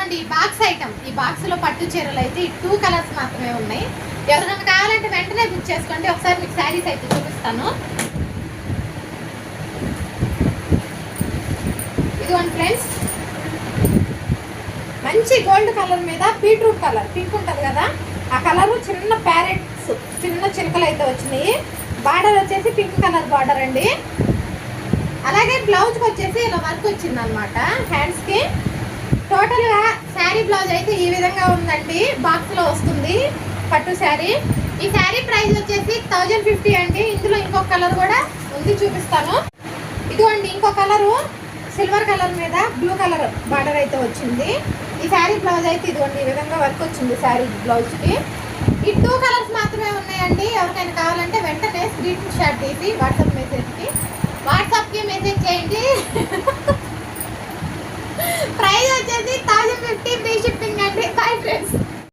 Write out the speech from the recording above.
ఇదిగోండి ఈ box item. ఈ బాక్స్ లో పట్టు చీరలు అయితే ఈ 2 కలర్స్ మాత్రమే ఉన్నాయి. ఎవరైనా కావాలంటే వెంటనే బుక్ చేసుకోండి. ఒకసారి మీకు శారీస్ అయితే చూపిస్తాను. ఇదిగోండి ఫ్రెండ్స్, మంచి గోల్డ్ కలర్ మీద బీట్రూట్ కలర్ పింక్ ఉంటుంది కదా, ఆ కలర్ చిన్న ప్యారెట్స్ చిన్న చిలకలు అయితే వచ్చినాయి. బార్డర్ వచ్చేసి పింక్ కలర్ బార్డర్ అండి. అలాగే బ్లౌజ్కి వచ్చేసి ఇలా వర్క్ వచ్చింది అనమాట హ్యాండ్స్కి. టోటల్గా శారీ బ్లౌజ్ అయితే ఈ విధంగా ఉందండి. బాక్స్లో వస్తుంది పట్టు శారీ. ఈ శారీ ప్రైస్ వచ్చేసి 1050 అండి. ఇందులో ఇంకొక కలర్ కూడా ఉంది, చూపిస్తాను. ఇదిగోండి ఇంకో కలరు సిల్వర్ కలర్ మీద బ్లూ కలర్ బార్డర్ అయితే వచ్చింది. ఈ శారీ బ్లౌజ్ అయితే ఇదిగోండి ఈ విధంగా వర్క్ వచ్చింది శారీ బ్లౌజ్కి. ఈ 2 కలర్స్ మాత్రమే ఉన్నాయండి. ఎవరికైనా కావాలంటే వెంటనే స్క్రీన్ షాట్ తీసి వాట్సాప్కి మెసేజ్ చేయండి. ప్రైస్ వచ్చేసి